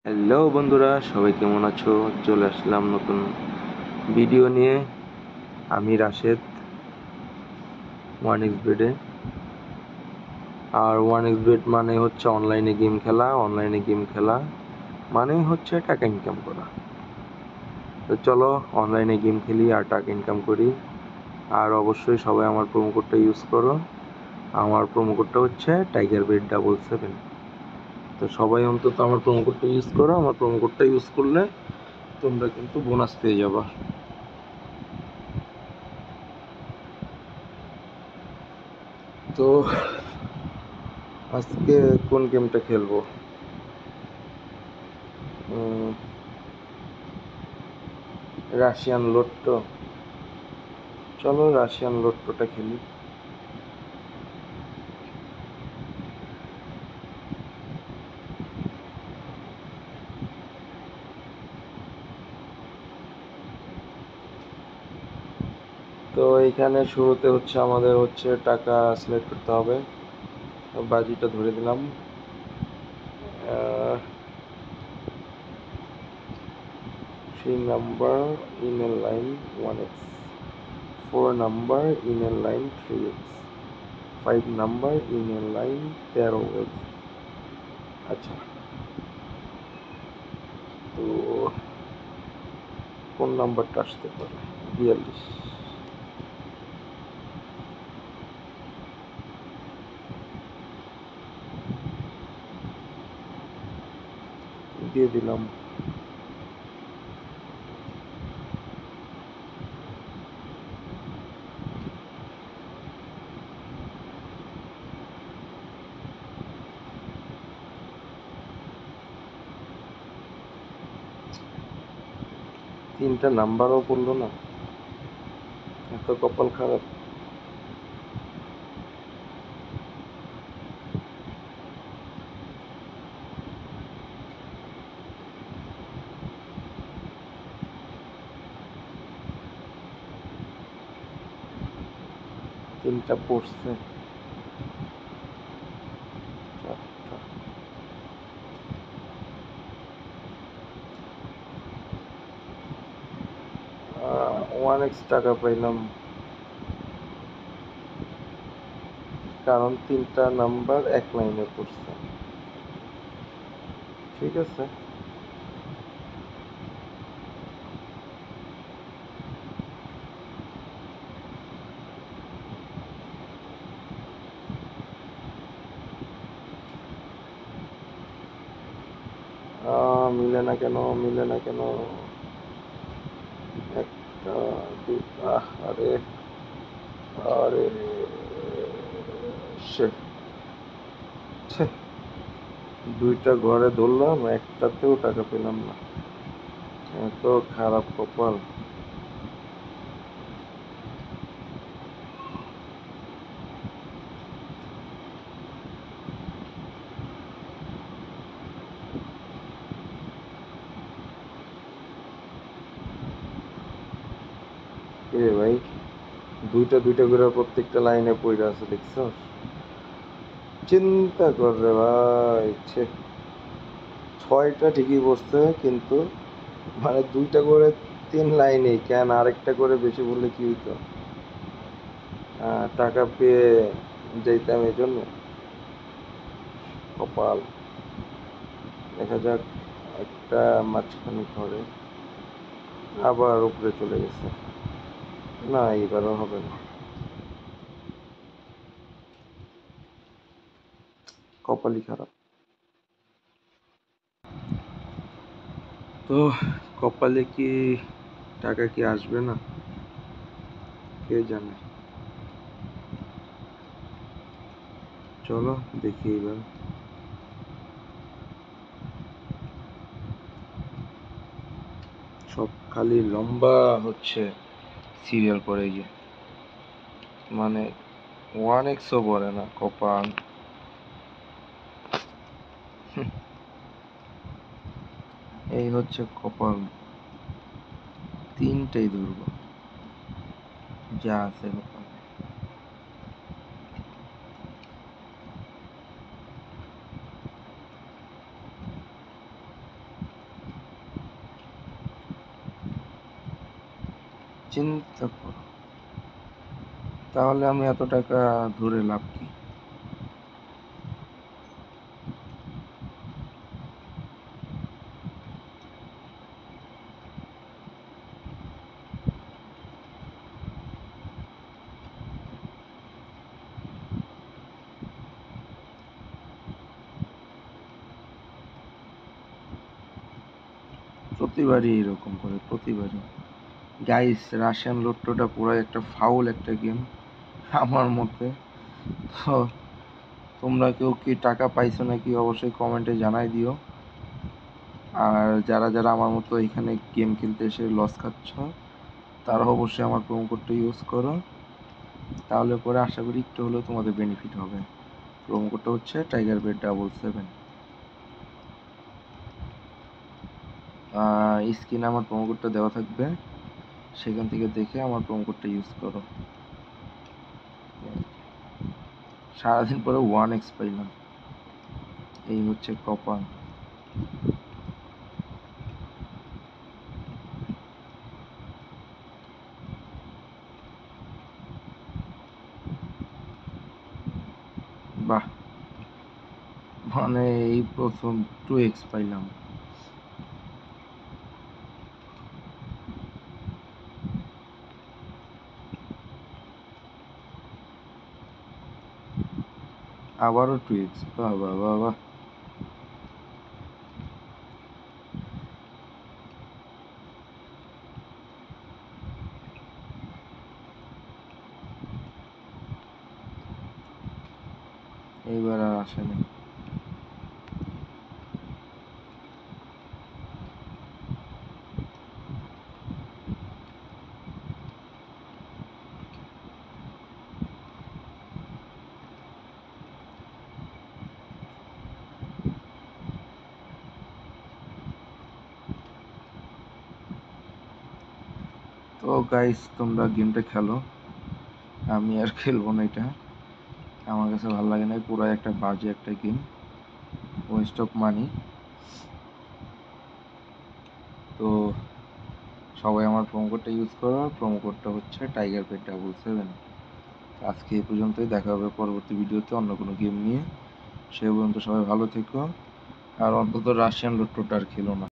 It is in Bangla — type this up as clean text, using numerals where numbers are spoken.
হ্যালো বন্ধুরা, সবাই কেমন আছো? চলে আসলাম নতুন ভিডিও নিয়ে। আমি রাশেদ, ওয়ান এক্স বেডে। আর ওয়ান এক্স বেড মানে হচ্ছে অনলাইনে গেম খেলা। অনলাইনে গেম খেলা মানেই হচ্ছে টাকা ইনকাম করা। তো চলো অনলাইনে গেম খেলি আর টাকা ইনকাম করি। আর অবশ্যই সবাই আমার প্রোমো কোডটা ইউজ করো। আমার প্রোমো কোডটা হচ্ছে TigerBet77। তো সবাই অন্তত আমার প্রোমো কোডটা ইউজ করো। আমার প্রোমো কোডটা ইউজ করলে তোমরা কিন্তু বোনাস পেয়ে যাবা। তো আজকে কোন গেমটা খেলবো? রাশিয়ান লোট্টো। চলো রাশিয়ান লোট্টোটা খেলি। তো এইখানে শুরুতে হচ্ছে আমাদের টাকা সিলেক্ট করতে হবে। বাজিটা ধরে দিলাম। 3 number email line 1x, 4 number email line 3x, 5 number email line 13x। আচ্ছা, তো কোন নাম্বারটা আসতে পারে? 42। দিয়ে দিলাম। তিনটা নাম্বারও পড়লো না, এত কপাল খারাপ। তিনটা পড়ছে, চারটা। 1x টাকা পাইলাম, কারণ তিনটা নাম্বার এক লাইনে পড়ছে। ঠিক আছে। মিলে না কেন, মিলে না কেন? একটা, দুটা, আরে আরে shit, ছে, দুইটা ঘরে ধরলাম, একটাতেও টাকা পেলাম না। এত খারাপ কপাল। এ ভাই, দুইটা দুইটা করে প্রত্যেকটা লাইনে পড়ে আছে, দেখছো? চিন্তা কর রে ভাই, ছে। ছয়টা ঠিকই পড়ছে, কিন্তু মানে দুইটা করে তিন লাইনে, কেন আরেকটা করে বেশি বললে কি হইতো? টাকা পেয়ে যাইতাম এই জন্য। কপাল। দেখা যাক। একটা মাঝখানে ঘরে, আবার উপরে চলে গেছে। না, এইবারও হবে না। কপালই খারাপ। তো কপালে কি টাকা কি আসবে না, কে জানে। চলো দেখি এবার। সব খালি লম্বা হচ্ছে সিরিয়াল পরে গিয়ে, মানে 1x-ও পড়ে না, কপাল। এই হচ্ছে কপাল, তিনটেই ধরবো, যা আছে কপাল। চিন্তা করো, তাহলে আমি এত টাকা ধরে লাভ কি? প্রতিবারই এরকম করে, প্রতিবারই। গাইস, রাশিয়ান লোট্টোটা পুরো একটা ফাউল একটা গেম আমার মতে। তো তোমরা কেউ কি টাকা পাইছো নাকি অবশ্যই কমেন্টে জানাই দিও। আর যারা যারা আমার মতো এখানে গেম খেলতে এসে লস খাচ্ছ, তারা অবশ্যই আমার প্রোমো কোডটা ইউজ করো, তাহলে পরে আশা করি একটু হলেও তোমাদের বেনিফিট হবে। প্রোমো কোডটা হচ্ছে TigerBet777। স্ক্রিনে আমার প্রোমো কোডটা দেওয়া থাকবে, সেখান থেকে দেখে আমার প্রোমো কোডটা ইউজ করো। সারাদিন পরে 1x পাইলাম, এই হচ্ছে কপাল। বাহ, মানে এই প্রথম 2x পাইলাম। আবারও 2x, বাহ বাহ বাহ বাহ। এইবার আর আসেনি। তো গাইস, তোমরা গেমটা খেলো, আমি আর খেলবো না এটা, আমার কাছে ভালো লাগে না, পুরো একটা বাজে একটা গেম, ওয়েস্ট অফ মানি। তো সবাই আমার প্রোমো কোডটা ইউজ করো, প্রোমো কোডটা হচ্ছে TigerBet777। আজকে এই পর্যন্তই, দেখা হবে পরবর্তী ভিডিওতে অন্য কোনো গেম নিয়ে। সে পর্যন্ত সবাই ভালো থেকো, আর অন্তত রাশিয়ান লোট্টোটা আর খেলো না।